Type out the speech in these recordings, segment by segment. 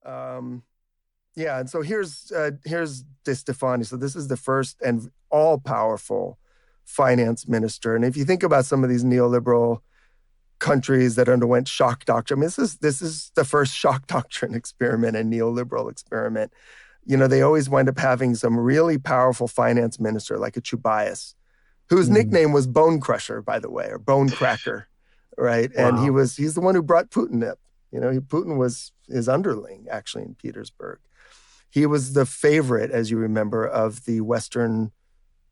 Um, yeah, and so here's De Stefani. So this is the first and all-powerful finance minister. And if you think about some of these neoliberal countries that underwent shock doctrine, I mean, this is the first shock doctrine experiment and neoliberal experiment. They always wind up having some really powerful finance minister like a Chubais, whose Mm. nickname was Bone Crusher, by the way, or Bone Cracker, right? And Wow. he's the one who brought Putin up. Putin was his underling actually in Petersburg. He was the favorite, as you remember, of the Western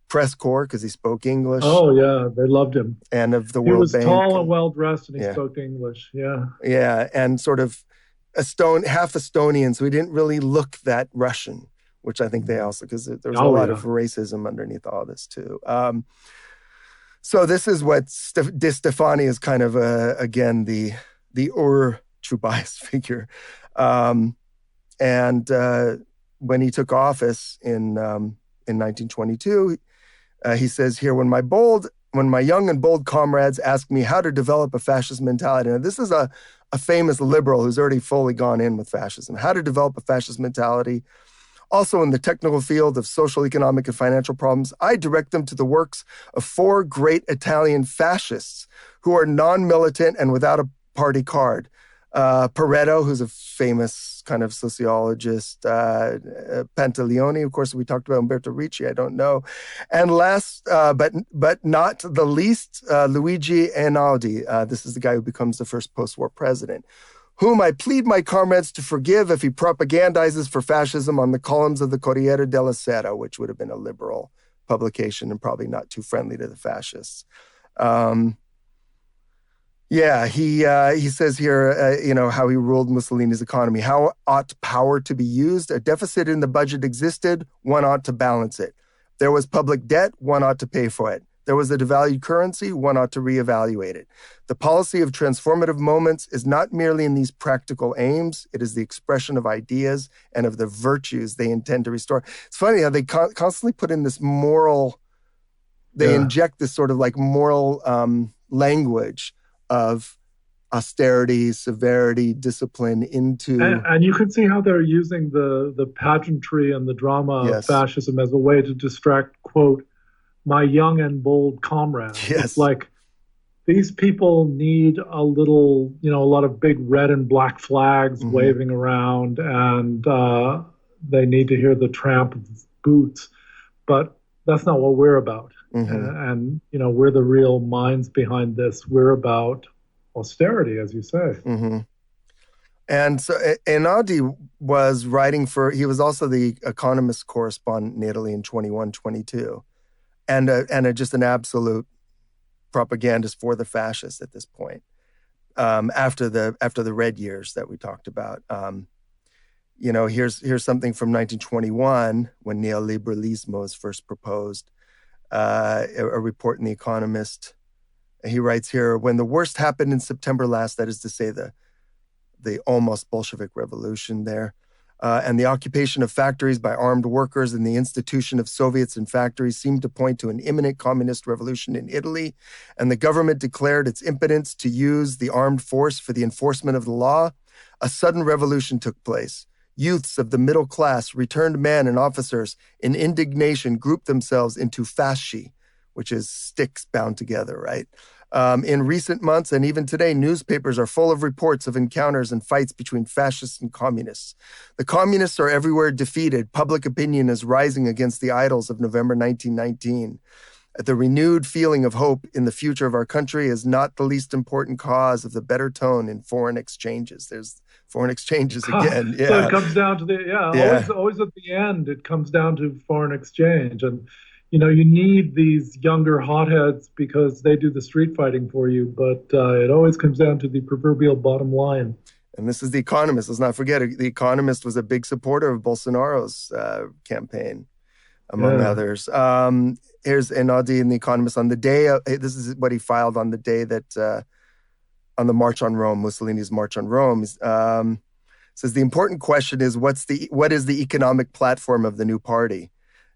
press corps because he spoke English, Oh, yeah, they loved him. and of the He World was Bank, tall and and well dressed, and he yeah, spoke English. Yeah. yeah, and sort of half Estonian, so he didn't really look that Russian, which I think they Mm. also, because there was a Oh, lot of yeah. racism underneath all this too. So this is what De Stefani is kind of again the Chubais figure, um, and when he took office in 1922, he says here, when my young and bold comrades ask me how to develop a fascist mentality. Now, this is a famous liberal who's already fully gone in with fascism. How to develop a fascist mentality. Also in the technical field of social, economic, and financial problems, I direct them to the works of four great Italian fascists who are non-militant and without a party card. Pareto, who's a famous kind of sociologist, Pantaleone, of course, we talked about Umberto Ricci, I don't know. And last, but not the least, Luigi Einaudi. This is the guy who becomes the first post-war president, whom I plead my comrades to forgive if he propagandizes for fascism on the columns of the Corriere della Sera, which would have been a liberal publication and probably not too friendly to the fascists. Um, yeah, he says here, how he ruled Mussolini's economy. How ought power to be used? A deficit in the budget existed, one ought to balance it. There was public debt, one ought to pay for it. There was a devalued currency, one ought to reevaluate it. The policy of transformative moments is not merely in these practical aims, it is the expression of ideas and of the virtues they intend to restore. It's funny how they constantly put in this moral, they Yeah. inject this sort of like moral language of austerity, severity, discipline And, into, and you can see how they're using the pageantry and the drama of yes, fascism as a way to distract, quote, my young and bold comrades. It's yes, like these people need a little, a lot of big red and black flags mm-hmm, waving around, and they need to hear the tramp of boots. But that's not what we're about. mm-hmm, We're the real minds behind this. We're about austerity, as you say. mm-hmm. And so Einaudi he was also the economist correspondent in Italy in 21, 22, just an absolute propagandist for the fascists at this point. After the Red Years that we talked about, here's something from 1921 when Neoliberalism was first proposed. A report in The Economist. He writes here, when the worst happened in September last, that is to say the almost Bolshevik revolution there, and the occupation of factories by armed workers and the institution of Soviets in factories seemed to point to an imminent communist revolution in Italy, and the government declared its impotence to use the armed force for the enforcement of the law, a sudden revolution took place. Youths of the middle class, returned men and officers, in indignation grouped themselves into fasci, which is sticks bound together, right? In recent months and even today, newspapers are full of reports of encounters and fights between fascists and communists. The communists are everywhere defeated. Public opinion is rising against the idols of November 1919. The renewed feeling of hope in the future of our country is not the least important cause of the better tone in foreign exchanges. There's foreign exchanges again. So it Yeah. comes down to Yeah. always at the end, it comes down to foreign exchange. And, you need these younger hotheads because they do the street fighting for you. But it always comes down to the proverbial bottom line. And this is The Economist. Let's not forget, The Economist was a big supporter of Bolsonaro's campaign, among Yeah. others. Here's Einaudi in The Economist on the day, this is what he filed on the day that, on the March on Rome, Mussolini's March on Rome. Says the important question is, what is the economic platform of the new party?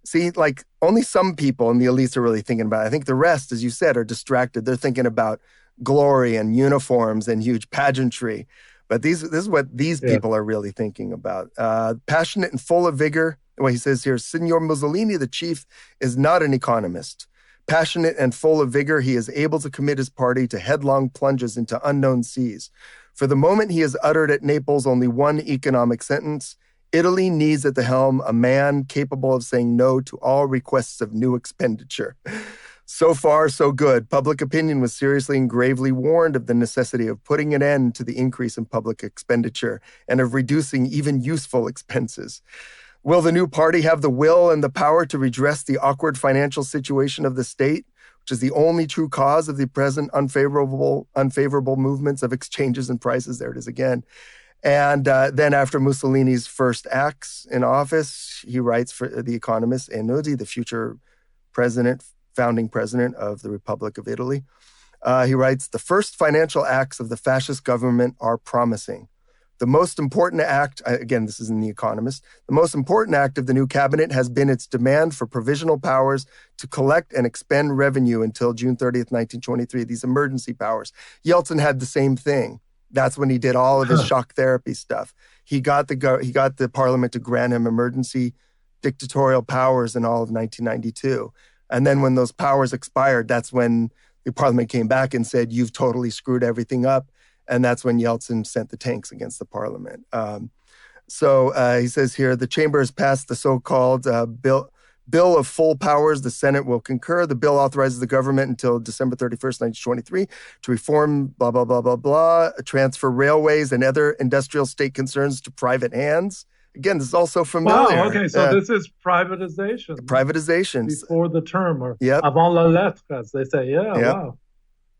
See, like only some people in the elites are really thinking about it. I think the rest, as you said, are distracted. They're thinking about glory and uniforms and huge pageantry. But this is what these Yeah. people are really thinking about. Passionate and full of vigor. Well, he says here, Signor Mussolini, the chief, is not an economist. Passionate and full of vigor, he is able to commit his party to headlong plunges into unknown seas. For the moment, he has uttered at Naples only one economic sentence. Italy needs at the helm a man capable of saying no to all requests of new expenditure. So far, so good. Public opinion was seriously and gravely warned of the necessity of putting an end to the increase in public expenditure and of reducing even useful expenses. Will the new party have the will and the power to redress the awkward financial situation of the state, which is the only true cause of the present unfavorable movements of exchanges and prices? There it is again. And then after Mussolini's first acts in office, he writes for The Economist, Einaudi, the future founding president of the Republic of Italy. He writes, the first financial acts of the fascist government are promising. The most important act, again, this is in The Economist, the most important act of the new cabinet has been its demand for provisional powers to collect and expend revenue until June 30th, 1923, these emergency powers. Yeltsin had the same thing. That's when he did all of his shock therapy stuff. He got the parliament to grant him emergency dictatorial powers in all of 1992. And then when those powers expired, that's when the parliament came back and said, you've totally screwed everything up. And that's when Yeltsin sent the tanks against the parliament. So he says here, the chamber has passed the so-called bill of full powers. The Senate will concur. The bill authorizes the government until December 31st, 1923 to reform blah, blah, blah, blah, blah, transfer railways and other industrial state concerns to private hands. Again, this is also familiar. Wow. Okay. So this is privatization. Privatizations. Before the term, or yep. avant la lettre, as they say. Yeah. Yep. Wow.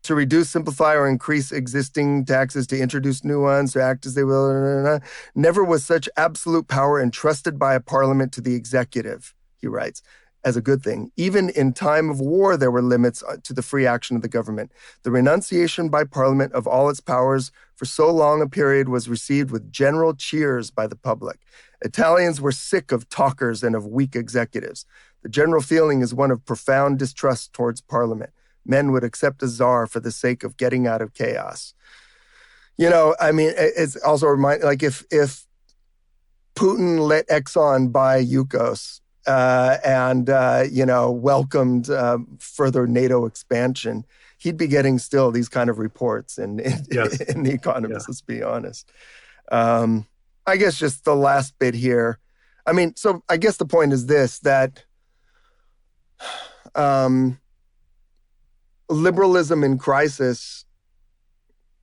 To reduce, simplify, or increase existing taxes, to introduce new ones, to act as they will. Never was such absolute power entrusted by a parliament to the executive, he writes, as a good thing. Even in time of war, there were limits to the free action of the government. The renunciation by parliament of all its powers for so long a period was received with general cheers by the public. Italians were sick of talkers and of weak executives. The general feeling is one of profound distrust towards parliament. Men would accept a czar for the sake of getting out of chaos. I mean, it's also like if Putin let Exxon buy Yukos and welcomed further NATO expansion, he'd be getting still these kind of reports in The Economist, let's be honest. I guess just the last bit here. I mean, so I guess the point is this, that liberalism in crisis,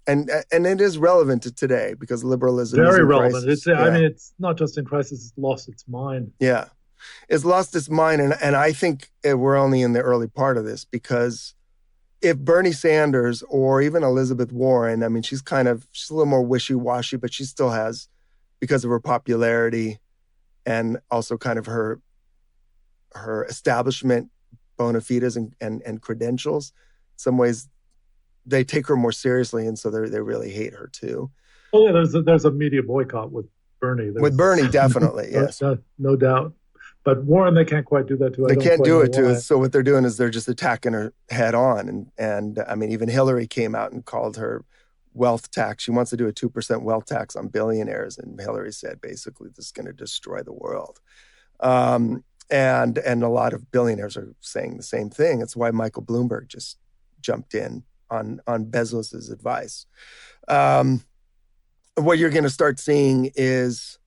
and it is relevant to today because liberalism is very in relevant. crisis. I mean, it's not just in crisis; it's lost its mind. Yeah, it's lost its mind, and I think we're only in the early part of this, because if Bernie Sanders or even Elizabeth Warren, I mean, she's a little more wishy-washy, but she still has, because of her popularity and also kind of her establishment bona fides and credentials. In some ways, they take her more seriously, and so they really hate her too. Oh yeah, there's a media boycott with Bernie. With Bernie, definitely, yes, no doubt. But Warren, they can't quite do that too. They can't do it too. So what they're doing is they're just attacking her head on, and I mean, even Hillary came out and called her wealth tax. She wants to do a 2% wealth tax on billionaires, and Hillary said basically this is going to destroy the world. And a lot of billionaires are saying the same thing. It's why Michael Bloomberg just jumped in on Bezos's advice. What you're going to start seeing is,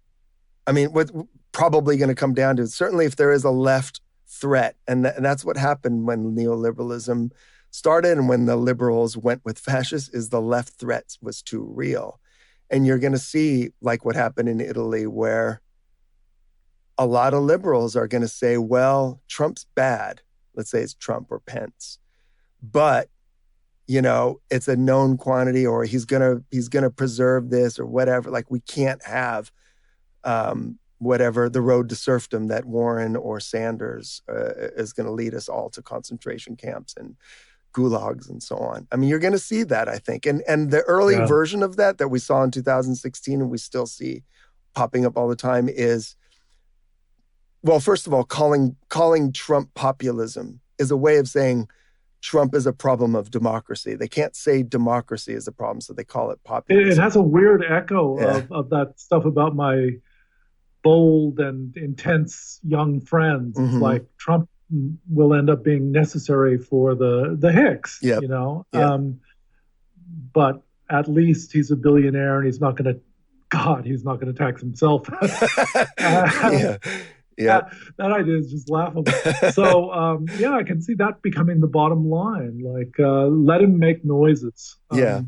I mean, what probably going to come down to, certainly if there is a left threat, and that's what happened when neoliberalism started and when the liberals went with fascists, is the left threat was too real. And you're going to see, like what happened in Italy, where a lot of liberals are going to say, well, Trump's bad. Let's say it's Trump or Pence. But, it's a known quantity, or he's going to preserve this or whatever. Like, we can't have whatever the road to serfdom that Warren or Sanders is going to lead us all to concentration camps and gulags and so on. I mean, you're going to see that, I think. And the early version of that we saw in 2016 and we still see popping up all the time is, well, first of all, calling Trump populism is a way of saying Trump is a problem of democracy. They can't say democracy is a problem, so they call it It populism. has a weird echo Yeah. of that stuff about my bold and intense young friends. It's Hmm. like Trump will end up being necessary for the Hicks, Yep. you know. Yeah. But at least he's a billionaire and he's not going to, God, he's not going to tax himself. uh, Yeah. Yep. that idea is just laughable. So yeah, I can see that becoming the bottom line. Like, let him make noises. Yeah.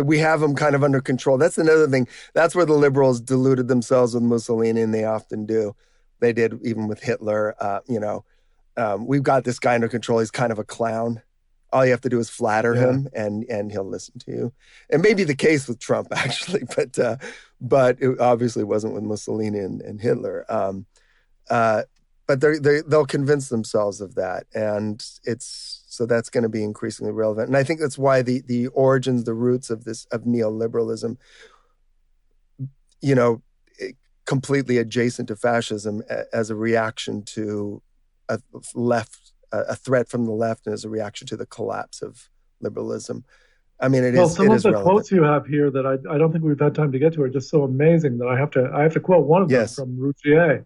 We have them kind of under control. That's another thing. That's where the liberals deluded themselves with Mussolini, and they often do. They did even with Hitler. We've got this guy under control. He's kind of a clown. All you have to do is flatter Yeah. him, and he'll listen to you. It may be the case with Trump actually, but it obviously wasn't with Mussolini and Hitler. Uh, but they'll convince themselves of that, and it's so that's going to be increasingly relevant. And I think that's why the origins, the roots of this of neoliberalism, you know, completely adjacent to fascism as a reaction to a a threat from the left, and as a reaction to the collapse of liberalism. I mean, Well, it some of is the relevant. quotes you have here that I don't think we've had time to get to are just so amazing that I have to quote one of them Yes, from Routier,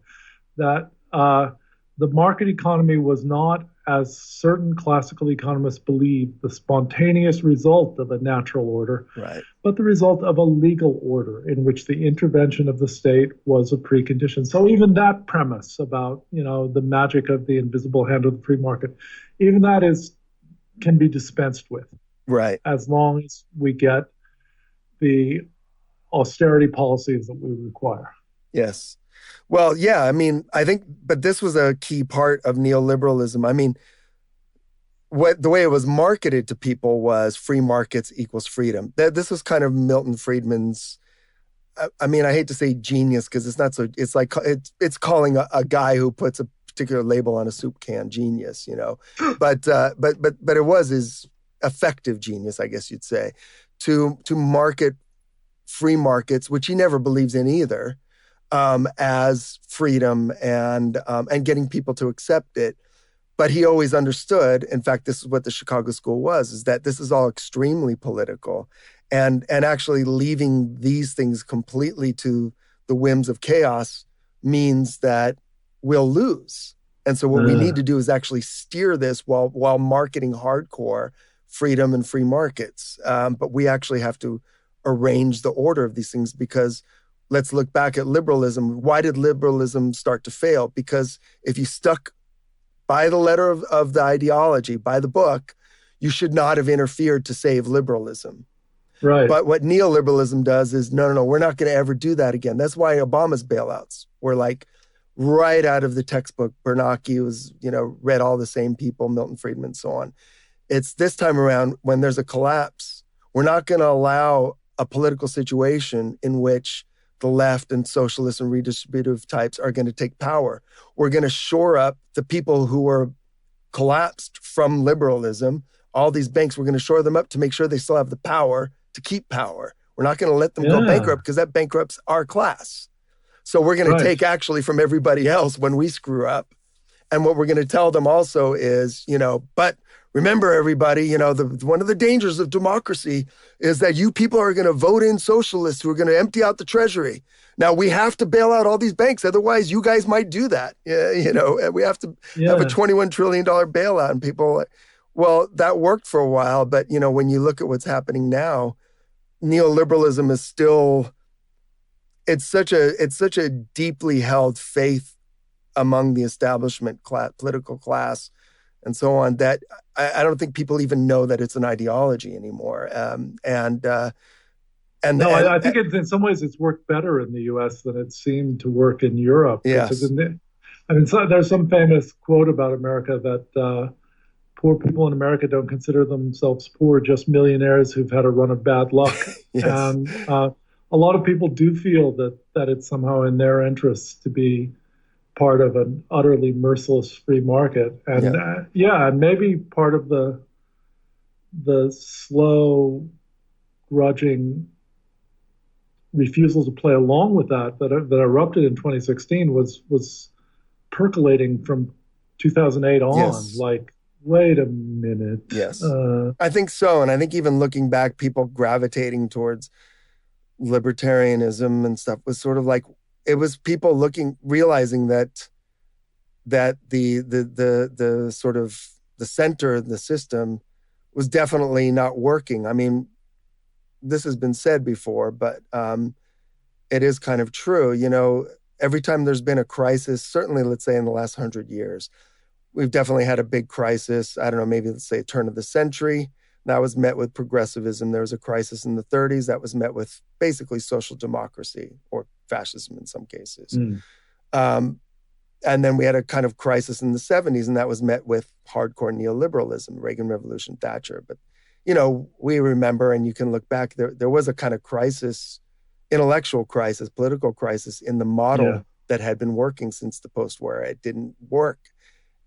that the market economy was not, as certain classical economists believed, the spontaneous result of a natural order, right. but the result of a legal order in which the intervention of the state was a precondition. So even that premise about, you know, the magic of the invisible hand of the free market, even that is can be dispensed with Right. as long as we get the austerity policies that we require. Yes. Well, yeah, I mean, I think, but this was a key part of neoliberalism. I mean, what the way it was marketed to people was free markets equals freedom. This was kind of Milton Friedman's. I mean, I hate to say genius because it's not so. It's like it's calling a guy who puts a particular label on a soup can genius, you know. But it was his effective genius, I guess you'd say, to market free markets, which he never believes in either, as freedom and getting people to accept it. But he always understood. In fact, this is what the Chicago School was: is that this is all extremely political, and actually leaving these things completely to the whims of chaos means that we'll lose. And so what we need Uh, to do is actually steer this while marketing hardcore freedom and free markets. But we actually have to arrange the order of these things because let's look back at liberalism. Why did liberalism start to fail? Because if you stuck by the letter of the ideology, by the book, you should not have interfered to save liberalism. right. But what neoliberalism does is no, we're not going to ever do that again. That's why Obama's bailouts were like right out of the textbook. Bernanke was, read all the same people, Milton Friedman, so on. It's this time around when there's a collapse, we're not going to allow a political situation in which the left and socialist and redistributive types are going to take power. We're going to shore up the people who are collapsed from liberalism. All these banks, we're going to shore them up to make sure they still have the power to keep power. We're not going to let them go Yeah, bankrupt because that bankrupts our class. So we're going to right. take actually from everybody else when we screw up. And what we're going to tell them also is, but remember, everybody, one of the dangers of democracy is that you people are going to vote in socialists who are going to empty out the treasury. Now we have to bail out all these banks. Otherwise, you guys might do that. And we have to have a Yeah. $21 trillion bailout. And people, well, that worked for a while. But, when you look at what's happening now, neoliberalism is still, it's such a deeply held faith among the establishment class, political class, and so on, that I don't think people even know that it's an ideology anymore. No, I And think in some ways it's worked better in the U.S. than it seemed to work in Europe. Because yes, there's some famous quote about America that poor people in America don't consider themselves poor, just millionaires who've had a run of bad luck. yes, And a lot of people do feel that it's somehow in their interests to be part of an utterly merciless free market. And yeah, yeah, and maybe part of the slow, grudging refusal to play along with that erupted in 2016 was percolating from 2008 on. yes, Like Wait a minute. Yes, I think so. And I think even looking back, people gravitating towards libertarianism and stuff was sort of like it was people looking, realizing that the sort of the center, the system was definitely not working. I mean, this has been said before, but it is kind of true. You know, every time there's been a crisis, certainly let's say in the last 100 years, we've definitely had a big crisis. I don't know, maybe let's say turn of the century. That was met with progressivism. There was a crisis in the 30s that was met with basically social democracy or fascism in some cases. Mm, Um, and then we had a kind of crisis in the 70s, and that was met with hardcore neoliberalism, Reagan Revolution, Thatcher. But, you know, we remember, and you can look back, there was a kind of crisis, intellectual crisis, political crisis in the yeah. model that had been working since the post-war. It didn't work.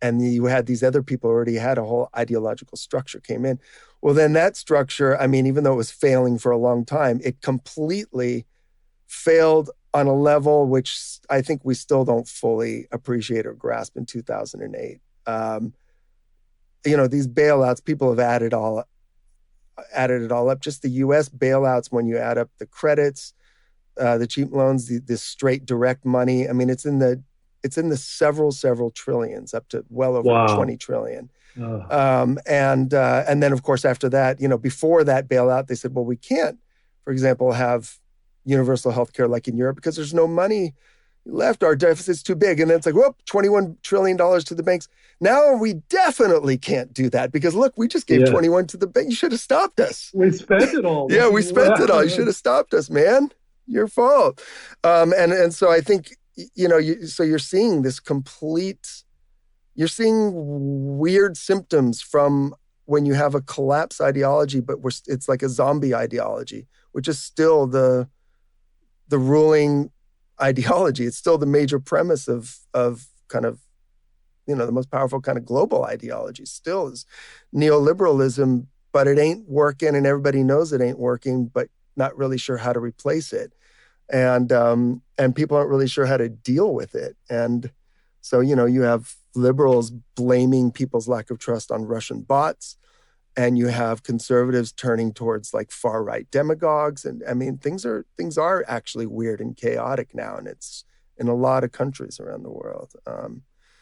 And you had these other people who already had a whole ideological structure came in. Well, then that structure, I mean, even though it was failing for a long time, it completely failed on a level which I think we still don't fully appreciate or grasp in 2008. You know, these bailouts, people have added it all up. Just the U.S. bailouts, when you add up the credits, the cheap loans, the straight direct money. I mean, it's in the several trillions, up to well over Wow. 20 trillion. Uh, And then, of course, after that, you know, before that bailout, they said, well, we can't, for example, have universal health care like in Europe because there's no money left. Our deficit's too big. And then it's like, whoop, $21 trillion to the banks. Now we definitely can't do that because look, we just gave yeah. 21 to the bank. You should have stopped us. We spent it all. Yeah, we spent it all. You should have stopped us, man. Your fault. And so I think, you know, so you're seeing this complete, you're seeing weird symptoms from when you have a collapse ideology, but it's like a zombie ideology, which is still the ruling ideology. It's still the major premise of kind of, you know, the most powerful kind of global ideology still is neoliberalism, but it ain't working, and everybody knows it ain't working, but not really sure how to replace it, and people aren't really sure how to deal with it, and so you know you have liberals blaming people's lack of trust on Russian bots, and you have conservatives turning towards like far right demagogues, and I mean things are actually weird and chaotic now, and it's in a lot of countries around the world.